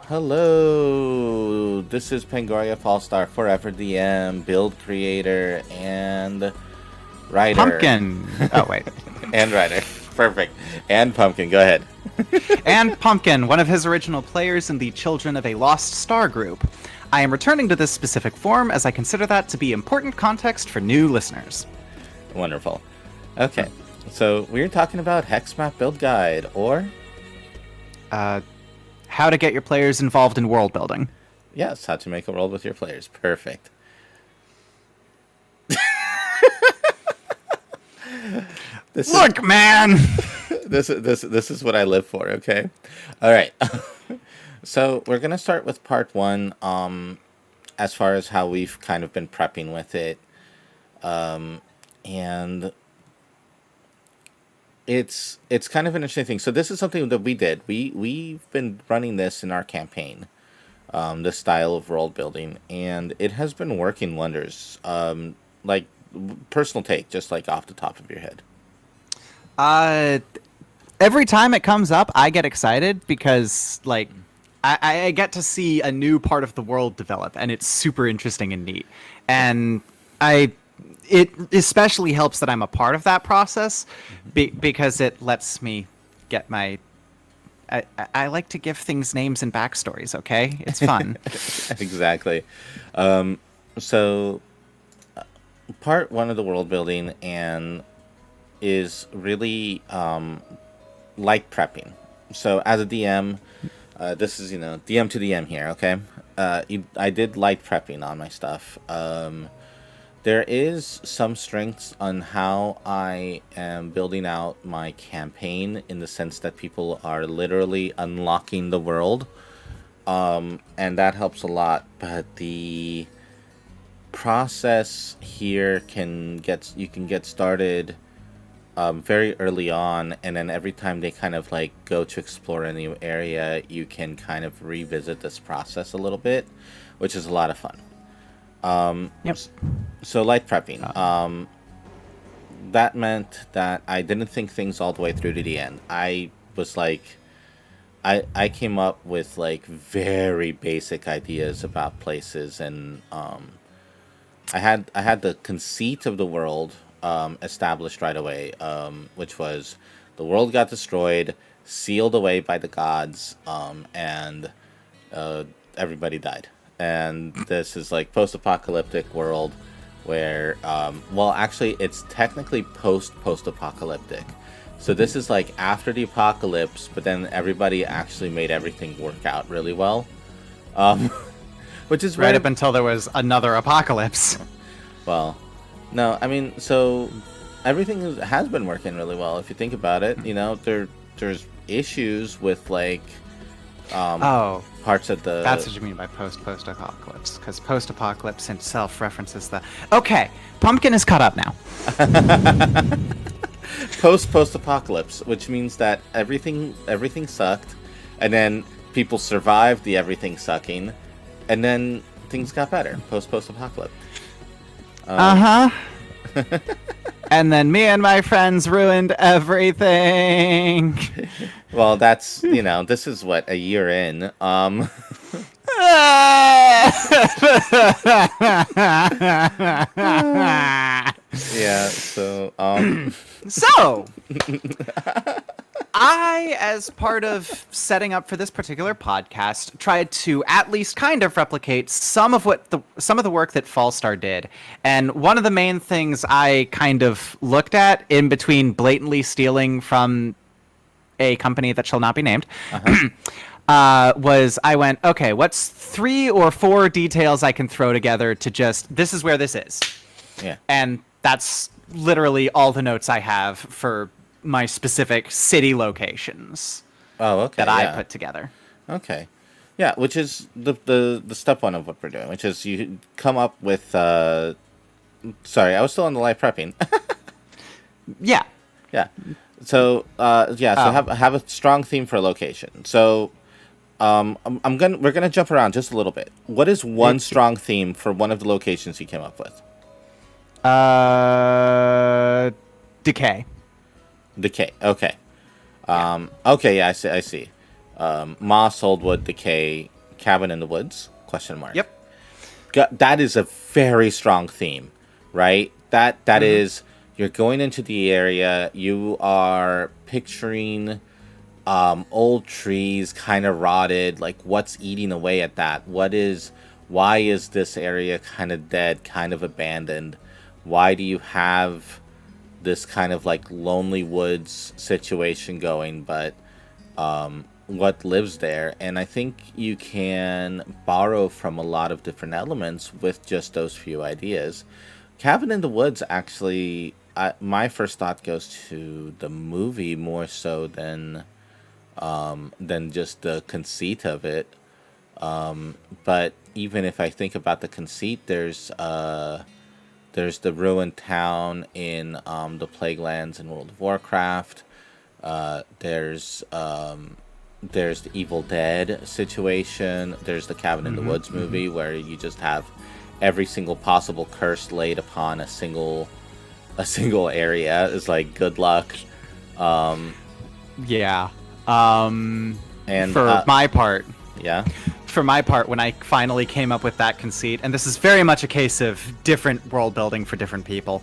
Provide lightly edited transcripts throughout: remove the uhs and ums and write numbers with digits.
Hello, this is Pangoria Fallstar, Forever DM, build creator, and writer. Pumpkin. Oh, wait. And writer. Perfect. And Pumpkin, go ahead. And Pumpkin, one of his original players in the Children of a Lost Star group. I am returning to this specific form as I consider that to be important context for new listeners. Wonderful. Okay, so we're talking about Hexmap Build Guide, or? How to get your players involved in world building. Yes, how to make a world with your players. Perfect. Look, man! This is what I live for, okay? All right. So we're going to start with part one, as far as how we've kind of been prepping with it. And it's kind of an interesting thing. So this is something that we did. We've been running this in our campaign, this style of world building, and it has been working wonders. Like, personal take, just like off the top of your head. Every time it comes up, I get excited because, like, I get to see a new part of the world develop, and it's super interesting and neat. And it especially helps that I'm a part of that process because it lets me get my... I like to give things names and backstories, okay? It's fun. Exactly. So, part one of the world building is really like prepping. So, as a DM, this is, DM to DM here, okay? I did light prepping on my stuff. There is some strengths on how I am building out my campaign in the sense that people are literally unlocking the world. And that helps a lot, but the process here you can get started very early on, and then every time they kind of like go to explore a new area, you can kind of revisit this process a little bit, which is a lot of fun. Yep. So light prepping, that meant that I didn't think things all the way through to the end. I was like, I came up with like very basic ideas about places, and I had the conceit of the world established right away, which was the world got destroyed, sealed away by the gods, and everybody died. And this is like post-apocalyptic world where, well, actually, it's technically post-apocalyptic. So this is like after the apocalypse, but then everybody actually made everything work out really well. Which is right up until there was another apocalypse. Well, no, I mean, so everything has been working really well. If you think about it, there's issues with like parts of the... That's what you mean by post-apocalypse, because post-apocalypse himself references the... Okay, Pumpkin is caught up now. Post-apocalypse, which means that everything sucked, and then people survived the everything sucking, and then things got better. Post-apocalypse. And then me and my friends ruined everything. Well, that's, this is what, a year in. Yeah, so, So, I, as part of setting up for this particular podcast, tried to at least kind of replicate some of the work that Fallstar did. And one of the main things I kind of looked at in between blatantly stealing from a company that shall not be named, was I went, okay, what's 3 or 4 details I can throw together to just, this is where this is. Yeah. And that's literally all the notes I have for my specific city locations. Oh, okay. That I put together. Okay. Yeah, which is the step one of what we're doing, which is you come up with... Sorry, I was still on the live prepping. Yeah. Yeah. So, have a strong theme for a location. So, we're gonna jump around just a little bit. What is one strong theme for one of the locations you came up with? Decay. Decay. Okay. Okay. Yeah, I see. Moss, old wood, decay. Cabin in the Woods? Question mark. Yep. That is a very strong theme, right? That is, you're going into the area, you are picturing old trees kind of rotted, like what's eating away at that? Why is this area kind of dead, kind of abandoned? Why do you have this kind of like lonely woods situation going, but what lives there? And I think you can borrow from a lot of different elements with just those few ideas. Cabin in the Woods, actually, my first thought goes to the movie more so than just the conceit of it. But even if I think about the conceit, there's the ruined town in the Plaguelands in World of Warcraft. There's the Evil Dead situation. There's the Cabin in the Woods movie where you just have every single possible curse laid upon a single area. Is like good luck. Yeah. And for my part, yeah. For my part, when I finally came up with that conceit, and this is very much a case of different world building for different people,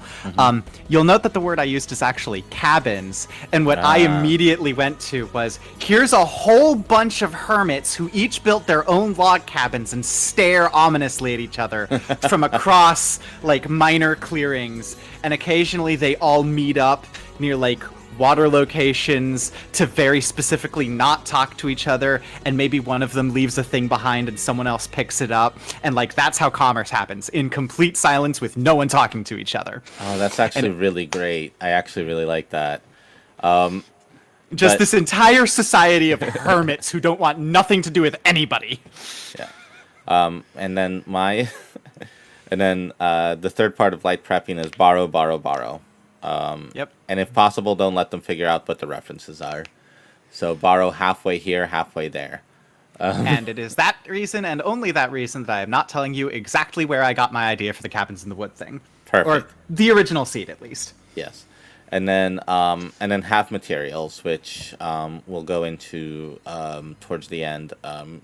you'll note that the word I used is actually cabins, and what I immediately went to was, here's a whole bunch of hermits who each built their own log cabins and stare ominously at each other from across, like, minor clearings, and occasionally they all meet up near, like, water locations to very specifically not talk to each other, and maybe one of them leaves a thing behind and someone else picks it up, and like that's how commerce happens, in complete silence with no one talking to each other. Oh, that's actually really great. I actually really like that. This entire society of hermits who don't want nothing to do with anybody. Yeah. And then the third part of light prepping is borrow, borrow, borrow. Yep. And if possible, don't let them figure out what the references are. So borrow halfway here, halfway there. And it is that reason, and only that reason, that I am not telling you exactly where I got my idea for the Cabins in the Wood thing. Perfect. Or the original seed, at least. Yes. And then have materials, which we'll go into towards the end.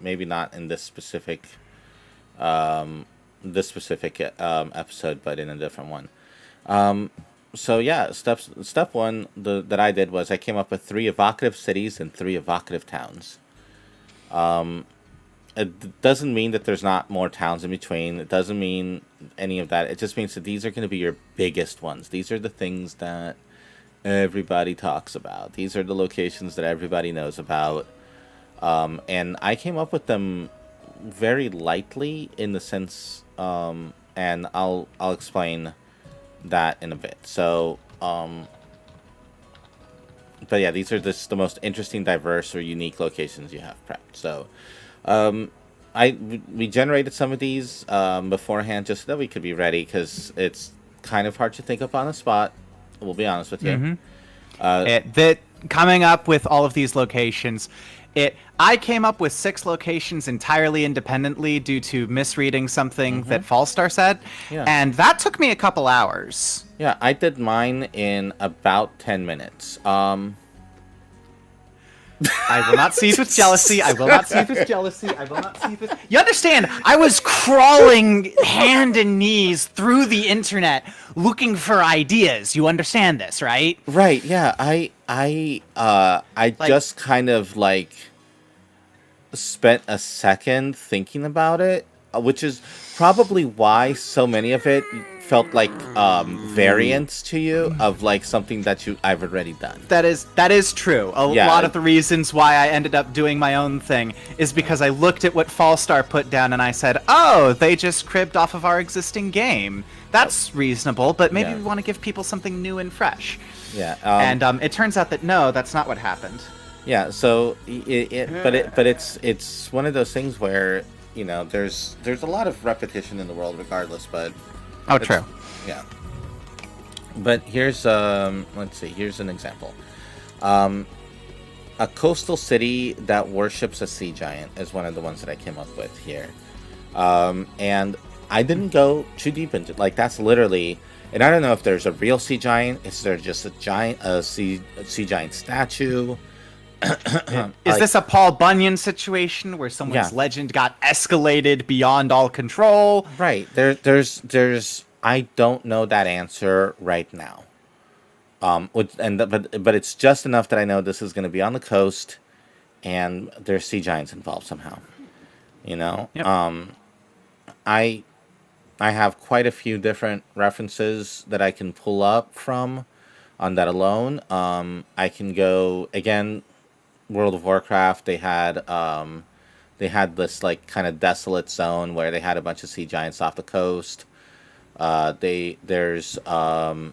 Maybe not in this specific episode, but in a different one. So yeah, step one that I did was I came up with 3 evocative cities and 3 evocative towns. It doesn't mean that there's not more towns in between. It doesn't mean any of that. It just means that these are going to be your biggest ones. These are the things that everybody talks about. These are the locations that everybody knows about. And I came up with them very lightly in the sense, and I'll explain that in a bit. So, but yeah, these are just the most interesting, diverse, or unique locations you have prepped. So, we generated some of these beforehand just so that we could be ready, because it's kind of hard to think up on the spot. We'll be honest with you. Coming up with all of these locations, I came up with 6 locations entirely independently due to misreading something that Fallstar said, and that took me a couple hours. Yeah, I did mine in about 10 minutes. I will not seethe with jealousy. I will not seethe with jealousy. I will not seethe with... You understand, I was crawling hand and knees through the internet looking for ideas. You understand this, right? Right, yeah. I just kind of, like, spent a second thinking about it, which is probably why so many of it felt like variants to you of like something that I've already done. That is true. A lot of the reasons why I ended up doing my own thing is because I looked at what Fallstar put down and I said, oh, they just cribbed off of our existing game. That's reasonable, but maybe we want to give people something new and fresh. Yeah. And it turns out that no, that's not what happened. Yeah. So it's one of those things where, you know, there's a lot of repetition in the world regardless, but true. Yeah. But here's let's see, here's an example. A coastal city that worships a sea giant is one of the ones that I came up with here. And I didn't go too deep into, like, that's literally, and I don't know if there's a real sea giant, is there just a sea giant statue? Is Like, this a Paul Bunyan situation where someone's yeah, legend got escalated beyond all control? right. There's. I don't know that answer right now. But it's just enough that I know this is going to be on the coast, and there's sea giants involved somehow. You know, Yep. I I have quite a few different references that I can pull up from on that alone. I can go again. World of Warcraft. They had this like kind of desolate zone where they had a bunch of sea giants off the coast. There's of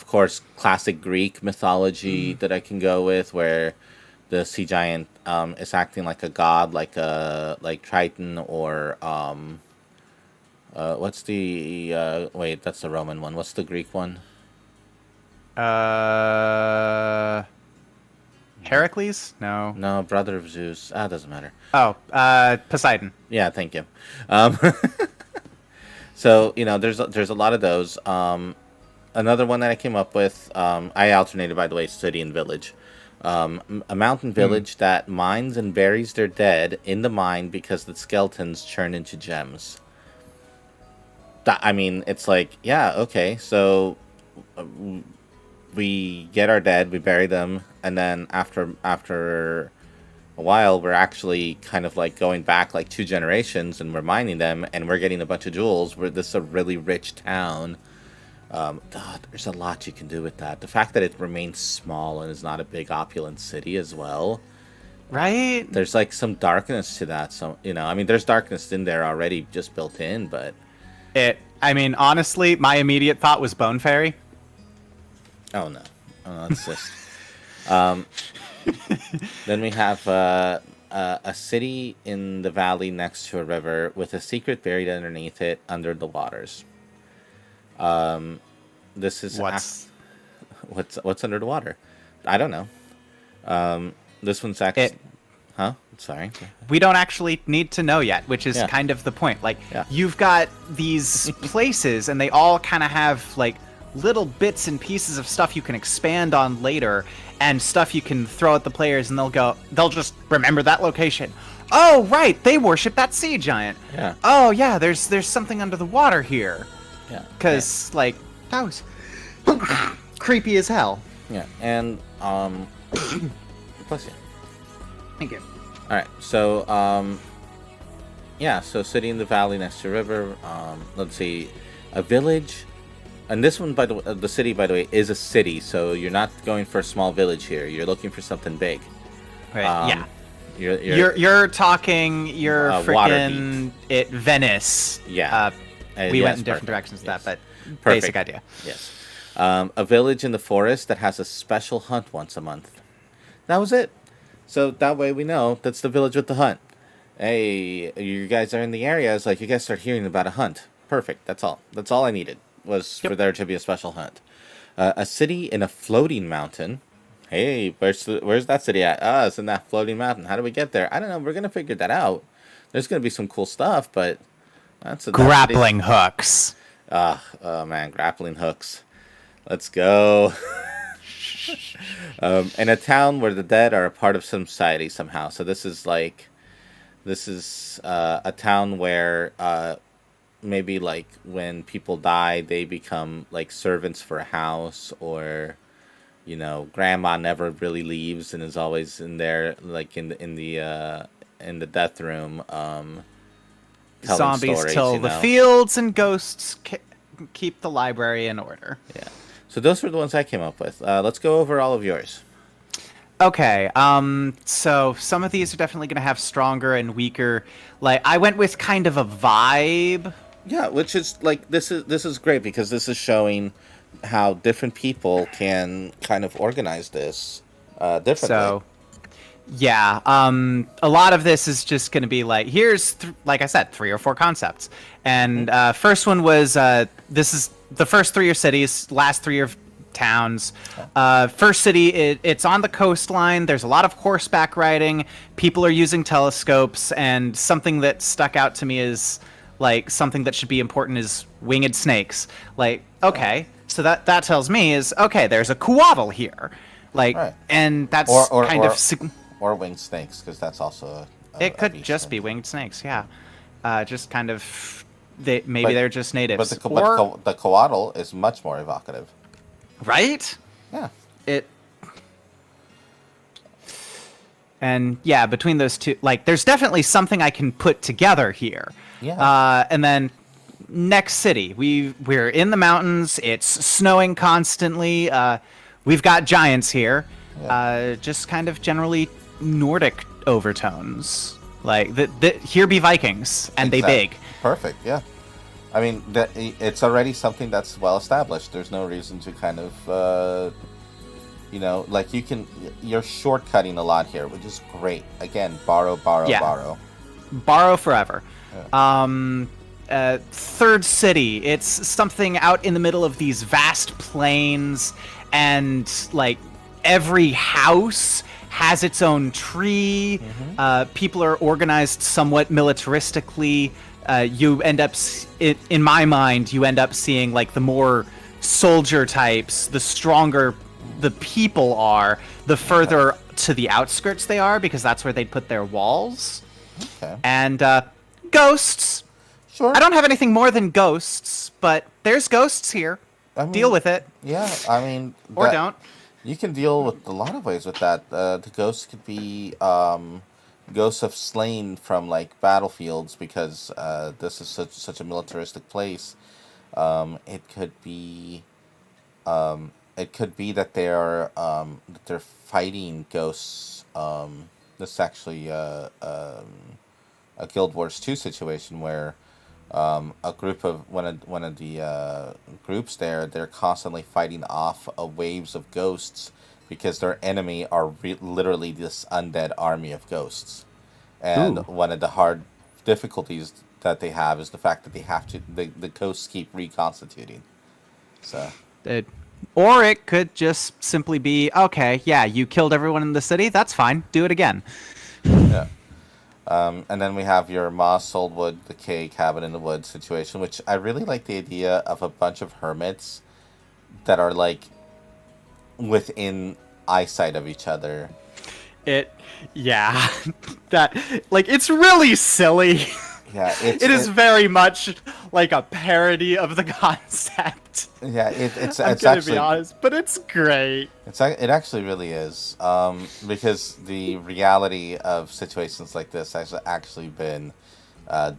course classic Greek mythology that I can go with, where the sea giant is acting like a god, like Triton or what's the wait, that's the Roman one. What's the Greek one? Uh, Heracles? No. No, brother of Zeus. Ah, doesn't matter. Oh, Poseidon. Yeah, thank you. Um, so there's a lot of those. Another one that I came up with. I alternated, by the way, city and village. A mountain village that mines and buries their dead in the mine because the skeletons churn into gems. I mean, it's like, yeah, okay, so we get our dead, we bury them, and then after a while, we're actually kind of like going back like 2 generations, and we're mining them, and we're getting a bunch of jewels. This is a really rich town. There's a lot you can do with that. The fact that it remains small and is not a big opulent city as well. Right? There's like some darkness to that. So I mean, there's darkness in there already, just built in. But I mean, honestly, my immediate thought was Bone Fairy. oh no, it's just. Then we have a city in the valley next to a river with a secret buried underneath it, under the waters. This is what's under the water. I don't know. This one's actually. Huh? Sorry. We don't actually need to know yet, which is Yeah. kind of the point. Like, Yeah. you've got these places, and they all kind of have, like, little bits and pieces of stuff you can expand on later, and stuff you can throw at the players, and they'll just remember that location. Oh, right, they worship that sea giant. Yeah. Oh, yeah, there's something under the water here. Yeah. Because, like, that was creepy as hell. Yeah. And bless you. Thank you. All right. So yeah. So city in the valley next to a river. Let's see, a village. And this one, by the city, by the way, is a city. So you're not going for a small village here. You're looking for something big. Right. Yeah. You're talking. You're freaking Waterdeep. Venice. Yeah. We yes, went in different perfect. directions with Yes. that, but Perfect. basic idea. Yes. A village in the forest that has a special hunt once a month. That was it. So that way we know that's the village with the hunt. Hey, you guys are in the area. It's like you guys start hearing about a hunt. Perfect. That's all. That's all I needed was for there to be a special hunt. A city in a floating mountain. Hey, where's that city at? It's in that floating mountain. How do we get there? I don't know. We're gonna figure that out. There's gonna be some cool stuff, but that's Grappling hooks. Oh man, grappling hooks. Let's go. In a town where the dead are a part of society somehow. So this is a town where maybe like when people die, they become like servants for a house, or grandma never really leaves and is always in there, like in the death room. Telling Zombies stories, till the fields, and ghosts keep the library in order. Yeah. So those were the ones I came up with. Let's go over all of yours. Okay, so some of these are definitely going to have stronger and weaker. Like, I went with kind of a vibe. Yeah, which is like this is great because this is showing how different people can kind of organize this differently. So, yeah, a lot of this is just going to be like, here's, like I said, 3 or 4 concepts. And first one was, this is the first 3 are cities, last 3 are towns. First city, it's on the coastline. There's a lot of horseback riding. People are using telescopes, and something that stuck out to me is, like, something that should be important is winged snakes. Like, okay, so that tells me is, okay, there's a coatl here. Like, Right. and that's Or or kind of or, or winged snakes, because that's also it a could beast just thing. be winged snakes, yeah. Just kind of maybe But they're just but the natives, co- but or co- the coatl is much more evocative. right? Yeah. It and yeah, between those two, like, there's definitely something I can put together here. Yeah. And then next city, we're in the mountains. It's snowing constantly. We've got giants here. Yeah. Just kind of generally Nordic overtones. Like here be Vikings, and they Exactly. big. Perfect. Yeah. I mean, it's already something that's well established. There's no reason to kind of, like you're shortcutting a lot here, which is great. Again, borrow, borrow, Yeah, borrow. borrow forever. Yeah. Third city. It's something out in the middle of these vast plains, and like every house has its own tree. People are organized somewhat militaristically. You end up, in my mind, you end up seeing like the more soldier types, the stronger the people are, the further to the outskirts they are, because that's where they'd put their walls. Okay. And ghosts. Sure. I don't have anything more than ghosts, but there's ghosts here. I mean, Deal with it. Yeah. I mean, Or don't. You can deal with a lot of ways with that. The ghosts could be ghosts of slain from like battlefields, because this is such a militaristic place. It could be that they're fighting ghosts. This is actually a Guild Wars 2 situation where a group of one of the groups there, they're constantly fighting off waves of ghosts, because their enemy are literally this undead army of ghosts. And Ooh. one of the hard difficulties that they have is the fact that the ghosts keep reconstituting. So Or it could just simply be, okay, yeah, you killed everyone in the city. That's fine. Do it again. yeah. And then we have your Moss, Soulwood, Decay, Cabin in the Woods situation, which I really like the idea of a bunch of hermits that are like within eyesight of each other. Yeah, that, like, it's really silly. Yeah, It is very much like a parody of the concept. Yeah, it's I'm gonna be honest, but it's great. It actually really is, because the reality of situations like this has actually been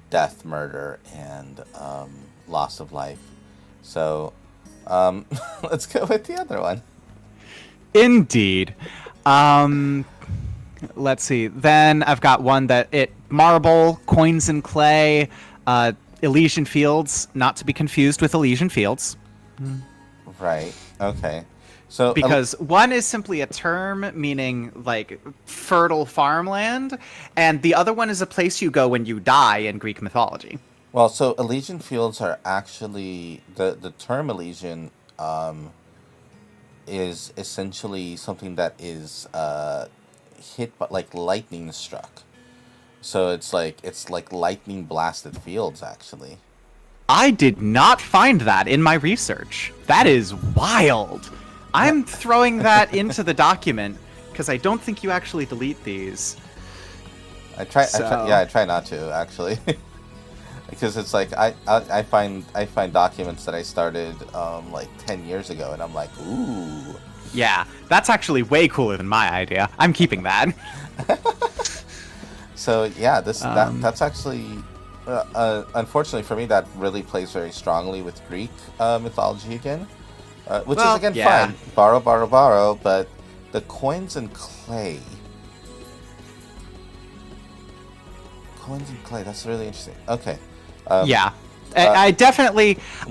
death, murder, and loss of life. So let's go with the other one. Indeed. Let's see. Then I've got one that marble, coins and clay, Elysian Fields, not to be confused with Elysian Fields. Right. Okay. So Because one is simply a term meaning like fertile farmland, and the other one is a place you go when you die in Greek mythology. well, so Elysian Fields are actually the term Elysian is essentially something that is hit but like lightning struck. So it's like lightning blasted fields actually. I did not find that in my research. That is wild. I'm throwing that into the document because I don't think you actually delete these. I try not to actually. Because it's like I find documents that I started like 10 years ago, and I'm like, ooh. Yeah, that's actually way cooler than my idea. I'm keeping that. So yeah, that's actually unfortunately for me, that really plays very strongly with Greek mythology again, which is again fine. Borrow, borrow, borrow, but the coins and clay. Coins and clay. That's really interesting. Okay. Yeah. I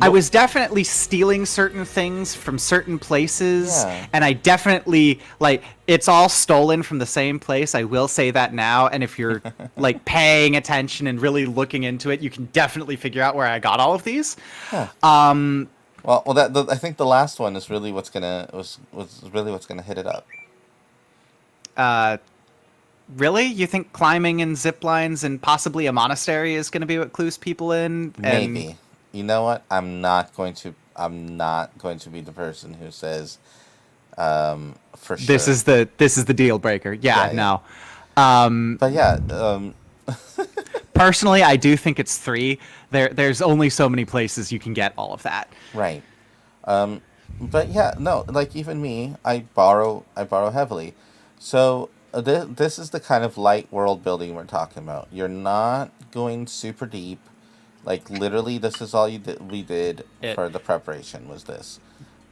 was definitely stealing certain things from certain places, and I definitely, like, it's all stolen from the same place. I will say that now, and if you're like paying attention and really looking into it, you can definitely figure out where I got all of these. Huh. I think the last one is really what's gonna hit it up. Really? You think climbing and zip lines and possibly a monastery is going to be what clues people in? Maybe. You know what? I'm not going to be the person who says for This sure. is the deal breaker. Yeah, Yeah, yeah. no. But yeah, Personally, I do think it's 3. There's only so many places you can get all of that. right. Um, but yeah, no, like even me, I borrow heavily. So this is the kind of light world building we're talking about. You're not going super deep. Like literally, this is all you did. We did It for the preparation was this.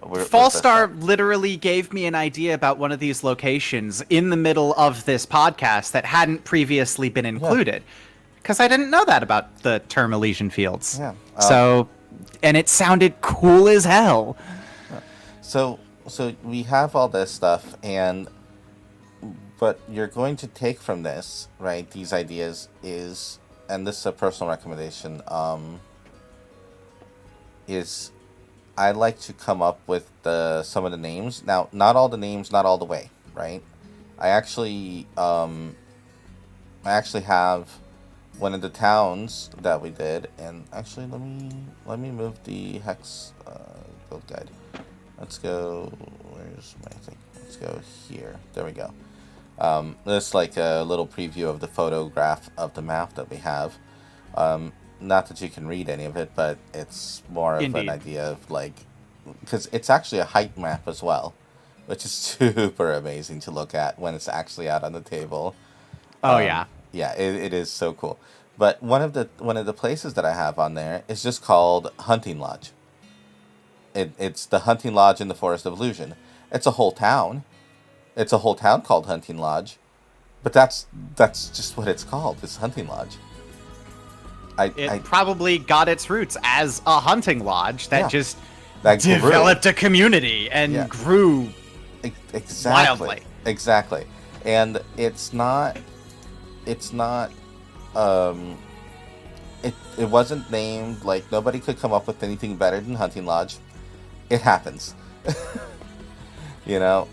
Was this Fallstar that? literally gave me an idea about one of these locations in the middle of this podcast that hadn't previously been Yeah, included. Because I didn't know that about the term Elysian Fields. yeah. So, and it sounded cool as hell. So we have all this stuff, and but you're going to take from this, right? These ideas is, and this is a personal recommendation. Is I like to come up with some of the names. Now, not all the names, not all the way, right? I actually have one of the towns that we did, and actually let me move the hex build guide. Let's go. Where's my thing? Let's go here. There we go. This is like a little preview of the photograph of the map that we have. Not that you can read any of it, but it's more of an Indeed. idea of like, because it's actually a height map as well, which is super amazing to look at when it's actually out on the table. Oh, yeah. Yeah, it is so cool. But one of the places that I have on there is just called Hunting Lodge. It's the Hunting Lodge in the Forest of Illusion. It's a whole town. It's a whole town called Hunting Lodge, but that's just what it's called. It's Hunting Lodge. It probably got its roots as a hunting lodge that Yeah, just that grew. developed a community and Yeah. grew Exactly. wildly. Exactly. And it's not um it wasn't named, like nobody could come up with anything better than Hunting Lodge. It happens. You know,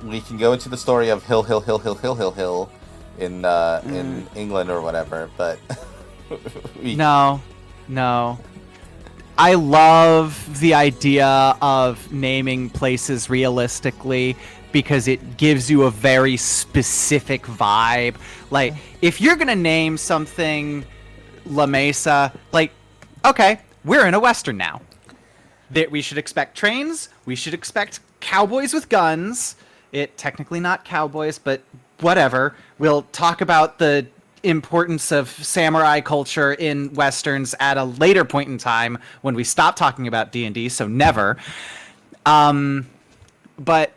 we can go into the story of Hill in England or whatever, but No. I love the idea of naming places realistically because it gives you a very specific vibe. Like, if you're going to name something La Mesa, like, okay, we're in a Western now. That we should expect trains, we should expect cowboys with guns. It technically not cowboys, but whatever. We'll talk about the importance of samurai culture in westerns at a later point in time when we stop talking about D&D, so never. But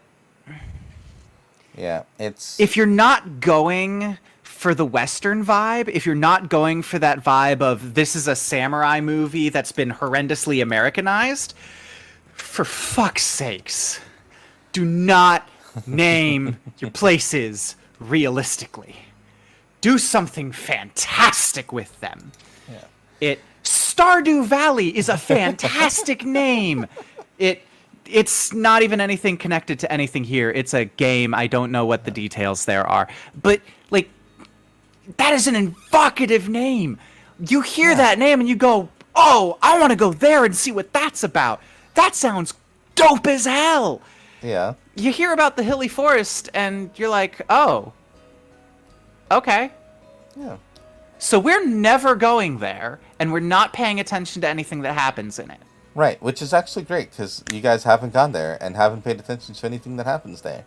yeah, it's if you're not going for the Western vibe, if you're not going for that vibe of this is a samurai movie that's been horrendously Americanized, for fuck's sakes, do not name your places realistically. Do something fantastic with them. yeah. Stardew Valley is a fantastic name. It's not even anything connected to anything here. It's a game. I don't know what the details there are. But like that is an evocative name. You hear that name and you go, "Oh, I want to go there and see what that's about." That sounds dope as hell. Yeah. You hear about the hilly forest and you're like, "Oh, okay." Yeah. So we're never going there, and we're not paying attention to anything that happens in it. Right, which is actually great because you guys haven't gone there and haven't paid attention to anything that happens there.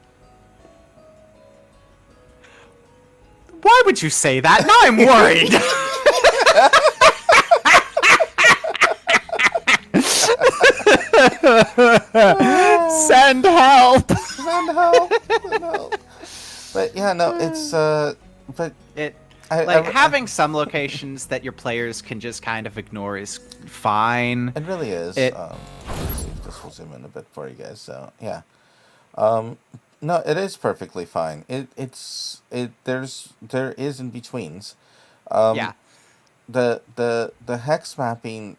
Why would you say that? Now I'm worried. Send help. Send help. Send help. But yeah, no, it's but Having some locations that your players can just kind of ignore is fine. it really is. It- Let's see if this will zoom in a bit for you guys. So yeah, no, it is perfectly fine. There is in betweens. Yeah. The hex mapping,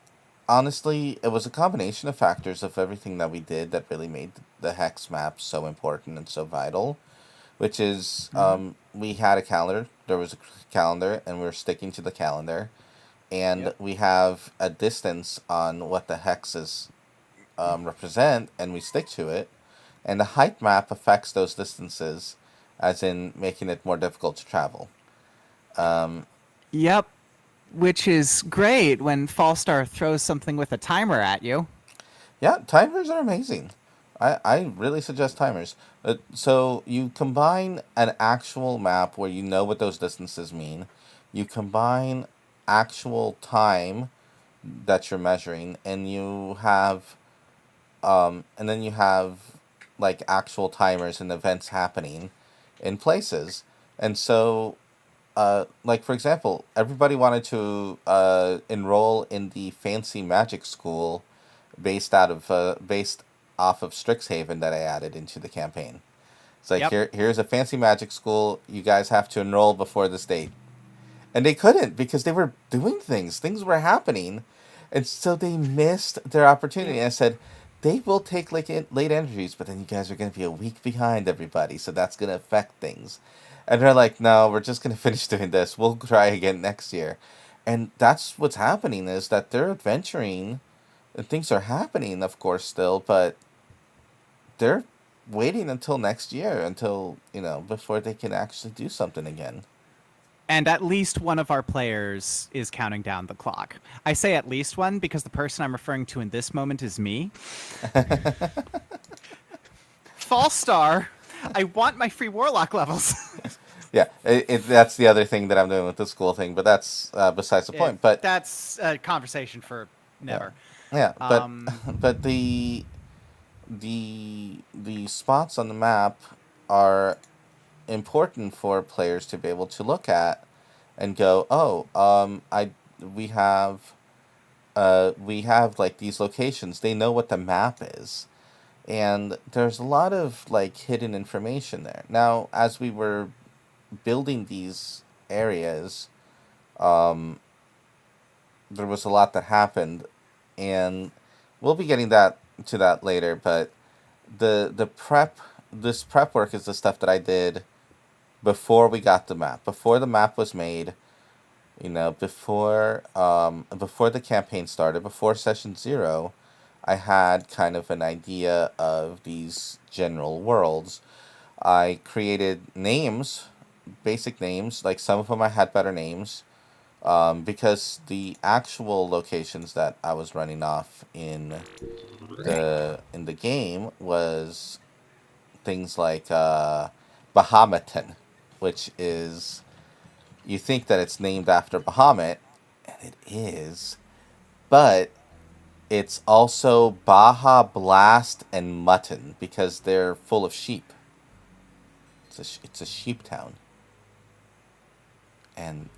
honestly, it was a combination of factors of everything that we did that really made the hex map so important and so vital. Which is, we had a calendar. There was a calendar, and we were sticking to the calendar, and we have a distance on what the hexes represent, and we stick to it. And the height map affects those distances, as in making it more difficult to travel. Yep. Which is great when Fallstar throws something with a timer at you. Yeah, timers are amazing. I really suggest timers. So you combine an actual map where you know what those distances mean. You combine actual time that you're measuring, and and then you have like actual timers and events happening in places. And so, like for example, everybody wanted to enroll in the fancy magic school based off of Strixhaven that I added into the campaign. It's like Yep. here's a fancy magic school. You guys have to enroll before this date, and they couldn't because they were doing things. Things were happening, and so they missed their opportunity. And I said, they will take like late entries, but then you guys are going to be a week behind everybody, so that's going to affect things. And they're like, no, we're just going to finish doing this. We'll try again next year. And that's what's happening is that they're adventuring, and things are happening, of course, still, but they're waiting until next year, until, before they can actually do something again. And at least one of our players is counting down the clock. I say at least one because the person I'm referring to in this moment is me. Fallstar, I want my free warlock levels. Yeah, that's the other thing that I'm doing with the school thing, but that's besides the point. But that's a conversation for never. yeah, but the spots on the map are important for players to be able to look at and go, oh, we have like these locations. They know what the map is, and there's a lot of like hidden information there. Now, as we were building these areas, there was a lot that happened, and we'll be getting to that later. But this prep work is the stuff that I did before we got the map, before the map was made, before the campaign started, before session 0. I had kind of an idea of these general worlds. I created names, basic names. Like some of them I had better names, because the actual locations that I was running off in the game was things like Bahamatan, which is, you think that it's named after Bahamut, and it is, but it's also Baja Blast and Mutton because they're full of sheep. It's a sheep town. And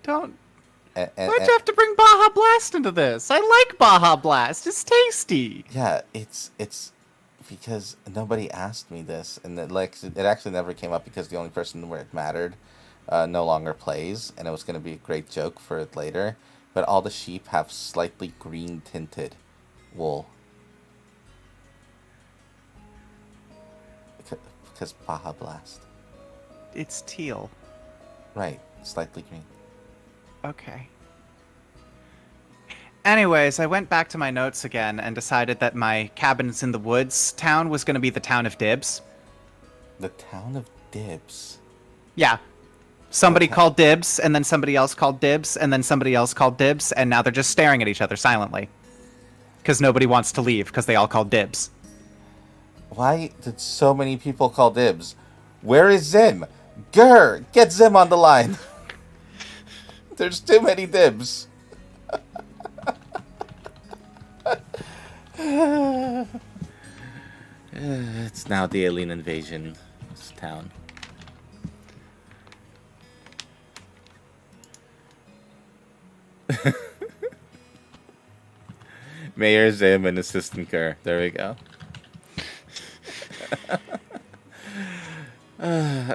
Don't. and, Why'd you have to bring Baja Blast into this? I like Baja Blast. It's tasty. yeah, it's because nobody asked me this, and it actually never came up because the only person where it mattered no longer plays, and it was going to be a great joke for it later. But all the sheep have slightly green tinted wool. Because Baja Blast. It's teal. Right, slightly green. Okay. Anyways, I went back to my notes again and decided that my cabins in the woods town was going to be the town of Dibs. The town of Dibs. Yeah. Somebody called Dibs, and then somebody else called Dibs, and then somebody else called Dibs, and now they're just staring at each other silently. Because nobody wants to leave, because they all called Dibs. Why did so many people call Dibs? Where is Zim? Grr! Get Zim on the line! There's too many Dibs. It's now the alien invasion town. Mayor Zim and Assistant Kerr. There we go.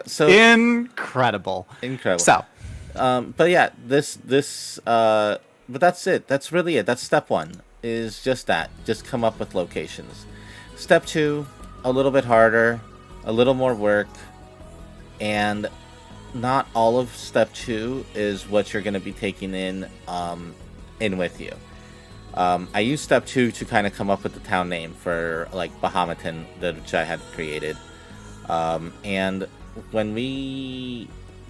So Incredible. So, but yeah, but that's it. That's really it. That's step 1. Is just that. Just come up with locations. Step 2, a little bit harder, a little more work, and not all of step 2 is what you're going to be taking in with you. I used step 2 to kind of come up with the town name for like Bahamaton, which I had created. And when we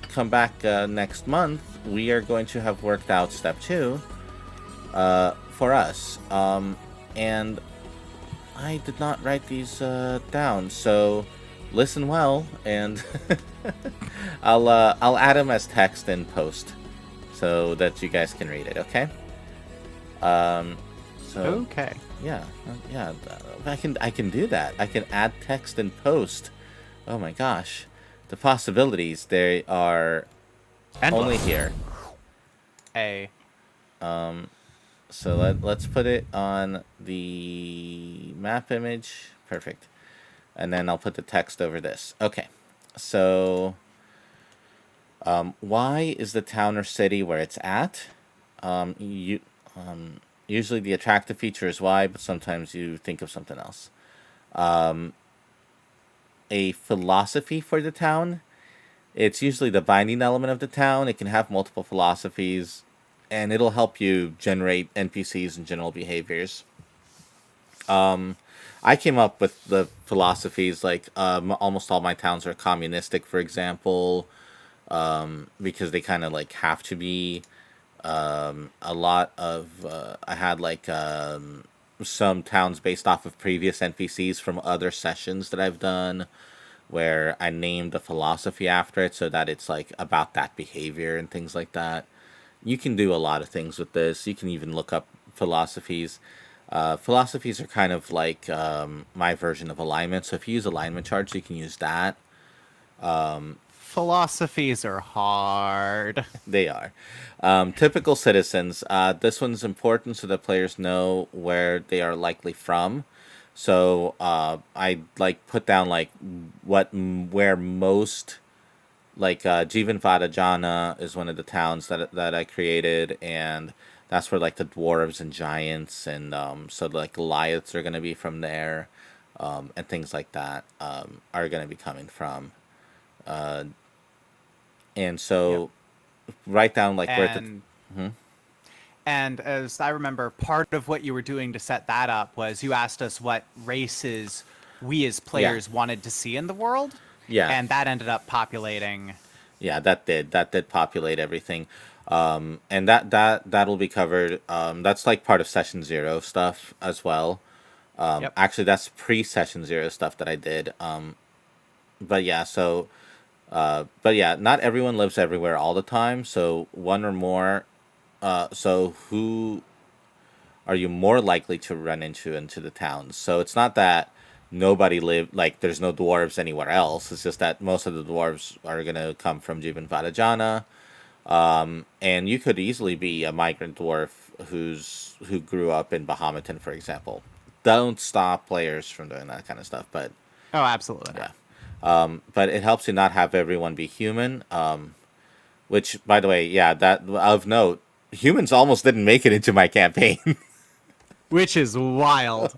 come back next month, we are going to have worked out step 2 for us. And I did not write these down, so listen well, and I'll add them as text in post so that you guys can read it. Okay. So Okay. yeah, I can do that. I can add text in post. Oh my gosh, the possibilities, they are only Endless. here. A. So let's put it on the map image. Perfect. And then I'll put the text over this. Okay. So why is the town or city where it's at? You usually the attractive feature is why, but sometimes you think of something else. A philosophy for the town. It's usually the binding element of the town. It can have multiple philosophies, and it'll help you generate NPCs and general behaviors. I came up with the philosophies like almost all my towns are communistic, for example, because they kind of like have to be. A lot of I had like some towns based off of previous NPCs from other sessions that I've done, where I named the philosophy after it so that it's like about that behavior and things like that. You can do a lot of things with this. You can even look up philosophies. Philosophies are kind of like my version of alignment. So if you use alignment charts, you can use that. Philosophies are hard. They are. Typical citizens. This one's important so that players know where they are likely from. So I like put down like where most like Jivanvada Jana is one of the towns that I created, and that's where like the dwarves and giants and so like Goliaths are gonna be from there, and things like that are gonna be coming from. And Yep. so write down like where the And and as I remember, part of what you were doing to set that up was you asked us what races we as yeah players wanted to see in the world, yeah and that ended up populating. yeah that did populate everything. And that'll be covered. That's like part of session 0 stuff as well. Yep. Actually, that's pre-session 0 stuff that I did. But yeah, so but yeah, not everyone lives everywhere all the time. So one or more. So who are you more likely to run into the towns? So it's not that nobody live like there's no dwarves anywhere else. It's just that most of the dwarves are gonna come from Jivan Vadajana. And you could easily be a migrant dwarf who grew up in Bahamaton, for example. Don't stop players from doing that kind of stuff, but Oh, absolutely yeah. not. But it helps you not have everyone be human. Which, by the way, yeah, that of note, humans almost didn't make it into my campaign. Which is wild.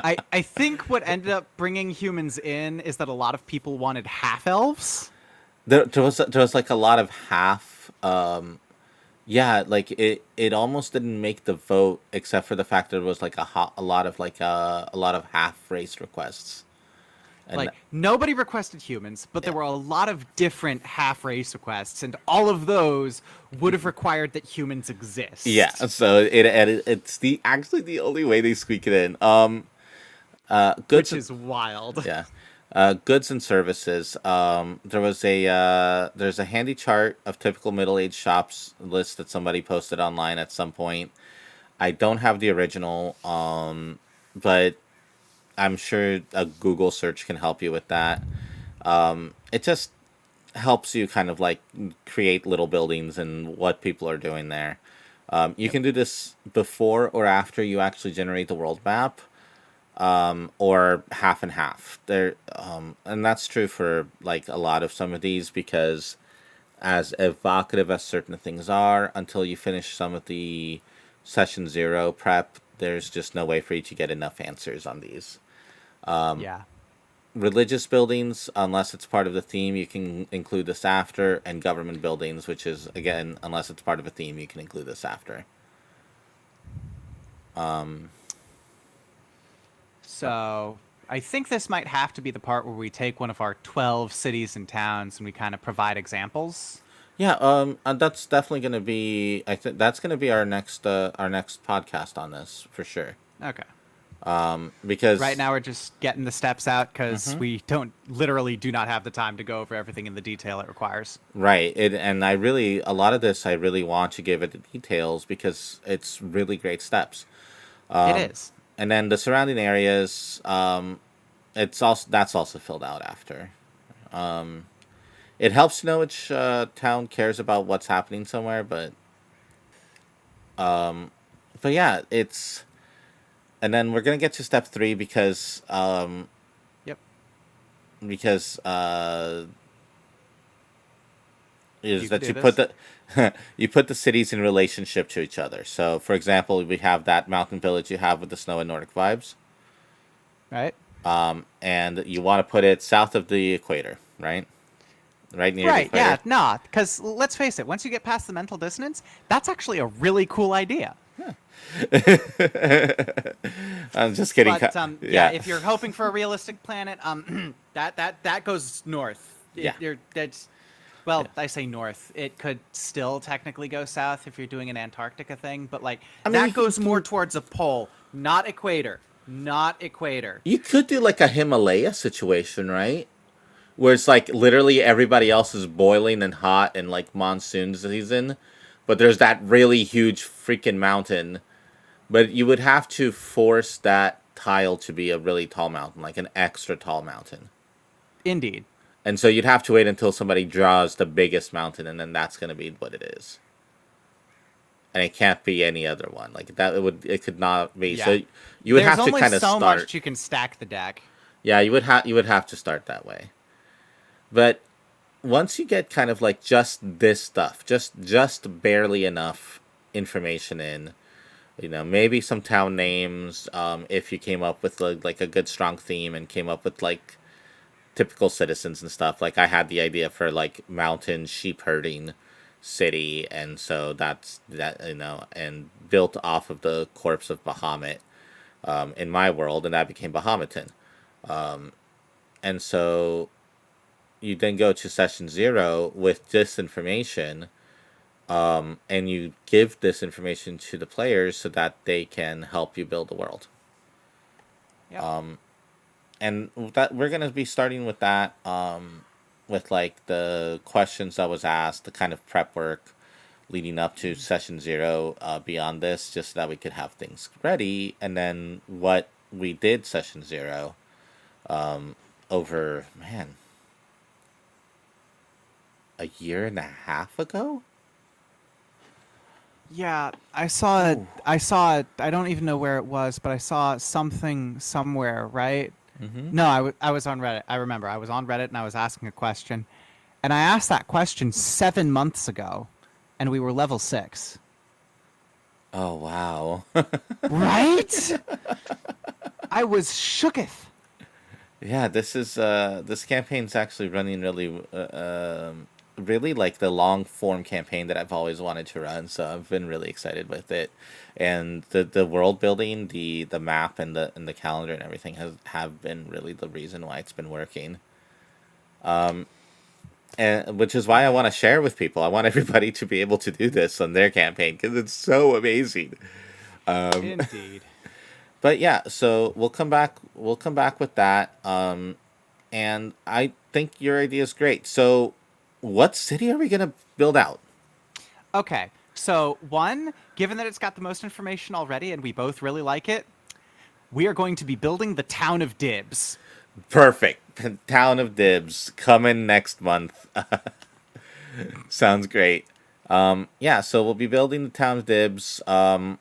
I think what ended up bringing humans in is that a lot of people wanted half elves. There was like a lot of half. Yeah, like it almost didn't make the vote except for the fact that there was like a lot of like a lot of half race requests. And Like nobody requested humans, but yeah, there were a lot of different half race requests, and all of those would have required that humans yeah, exist. so it's the actually the only way they squeak it in. Goods Which and is wild. yeah, goods and services. There's a handy chart of typical middle-aged shops list that somebody posted online at some point. I don't have the original, but I'm sure a Google search can help you with that. It just helps you kind of like create little buildings and what people are doing there. You Yep. can do this before or after you actually generate the world map, or half and half. And that's true for like a lot of some of these because as evocative as certain things are, until you finish some of the session 0 prep, there's just no way for you to get enough answers on these. Yeah. Religious buildings, unless it's part of the theme, you can include this after, and government buildings, which is again, unless it's part of a theme, you can include this after. So I think this might have to be the part where we take one of our 12 cities and towns and we kind of provide examples. Yeah, and that's definitely going to be. I think that's going to be our next podcast on this for sure. Okay. Right Because now we're just getting the steps out because Mhm. we literally do not have the time to go over everything in the detail it requires. Right, and I really a lot of this I really want to give it the details because it's really great steps. It is. And then the surrounding areas, it's also that's also filled out after. It helps to know which town cares about what's happening somewhere, but yeah, it's and then we're gonna get to step three Yep. because is You can that do you put this. the you put the cities in relationship to each other. So, for example, we have that mountain village you have with the snow and Nordic vibes, Right? and you want to put it south of the equator, right? Right near the Right. Yeah. equator. Nah. Because let's face it, once you get past the mental dissonance, that's actually a really cool idea. I'm just kidding. But yeah, Yeah, if you're hoping for a realistic planet, that goes north. yeah, That's yeah. well, I say north. It could still technically go south if you're doing an Antarctica thing, but like I mean, that goes more towards a pole, not equator, not equator. you could do like a Himalaya situation, right? Where it's like literally everybody else is boiling and hot and like monsoon season, but there's that really huge freaking mountain. But you would have to force that tile to be a really tall mountain, like an extra tall mountain. Indeed. And so you'd have to wait until somebody draws the biggest mountain, and then that's going to be what it is. And it can't be any other one. Like that, it could not be. Yeah. So you would There's have to only kind of so start. much you can stack the deck. Yeah, you would have to start that way. But once you get kind of like just this stuff, just barely enough information in, you know, maybe some town names, if you came up with like a good strong theme and came up with like typical citizens and stuff. Like I had the idea for like mountain sheep herding city, and so that's that, you know, and built off of the corpse of Bahamut, in my world, and that became Bahamuten. And so you then go to session zero with this information, and you give this information to the players so that they can help you build the world. Yep. And that we're gonna be starting with that, with like the questions that was asked, the kind of prep work leading up to session zero. Beyond this, just so that we could have things ready, and then what we did session zero, over man a year and a half ago. Yeah, I saw it. Ooh. I saw it. I don't even know where it was, but I saw something somewhere, right? Mm-hmm. No, I was on Reddit. I remember. I was on Reddit and I was asking a question. And I asked that question 7 months ago, and we were level 6. Oh wow. Right? I was shooketh. Yeah, this campaign's actually running really, really like the long form campaign that I've always wanted to run. So I've been really excited with it, and the world building, the map, and the calendar and everything have been really the reason why it's been working. And which is why I want to share with people. I want everybody to be able to do this on their campaign because it's so amazing. Indeed. But yeah, so we'll come back. We'll come back with that. And I think your idea is great. So, what city are we gonna build out? Okay, so one, given that it's got the most information already and we both really like it, we are going to be building the town of Dibs. Perfect. Town of Dibs coming next month. Sounds great. Yeah, so we'll be building the town of Dibs. I'll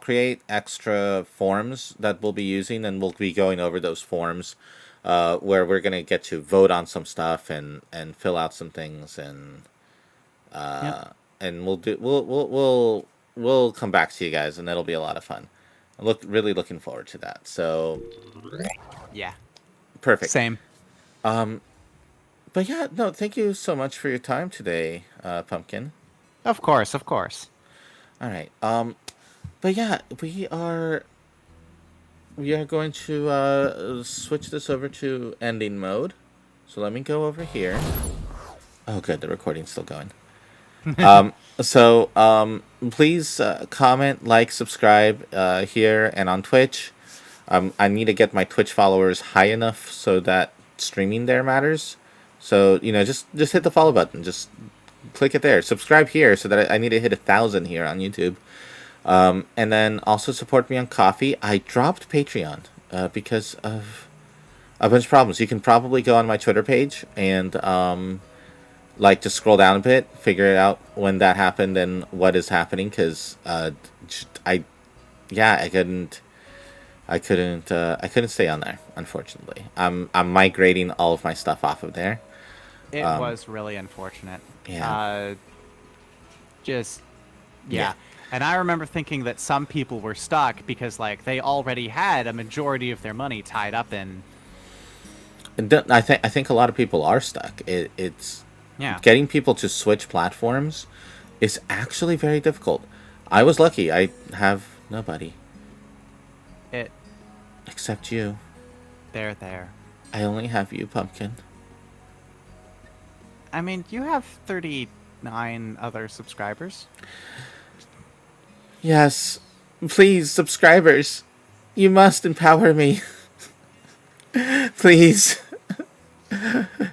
create extra forms that we'll be using, and we'll be going over those forms, where we're gonna get to vote on some stuff and fill out some things, Yep. and we'll come back to you guys, and it'll be a lot of fun. Really looking forward to that. So Yeah. perfect. Same. But yeah, no, thank you so much for your time today, Pumpkin. Of course, of course. All right. But yeah, we are going to switch this over to ending mode. So let me go over here. Oh, good. The recording's still going. Please comment, like, subscribe here and on Twitch. I need to get my Twitch followers high enough so that streaming there matters. So just hit the follow button. Just click it there. Subscribe here so that I need to hit 1,000 here on YouTube. And then also support me on Coffee. I dropped Patreon because of a bunch of problems. You can probably go on my Twitter page and just scroll down a bit, figure it out when that happened and what is happening. Because I couldn't stay on there, unfortunately. I'm migrating all of my stuff off of there. It was really unfortunate. Yeah. Yeah. And I remember thinking that some people were stuck because they already had a majority of their money tied up in. I think a lot of people are stuck. It's getting people to switch platforms is actually very difficult. I was lucky. I have nobody. Except you. There. I only have you, Pumpkin. I mean, you have 39 other subscribers. Yes. Please, subscribers. You must empower me. Please.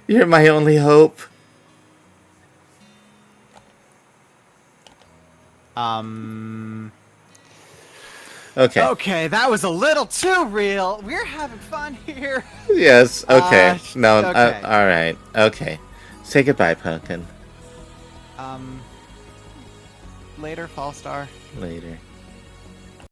You're my only hope. Okay, that was a little too real. We're having fun here. Yes, okay. No, okay. Alright. Okay. Say goodbye, Pumpkin. Later, Fallstar. Later.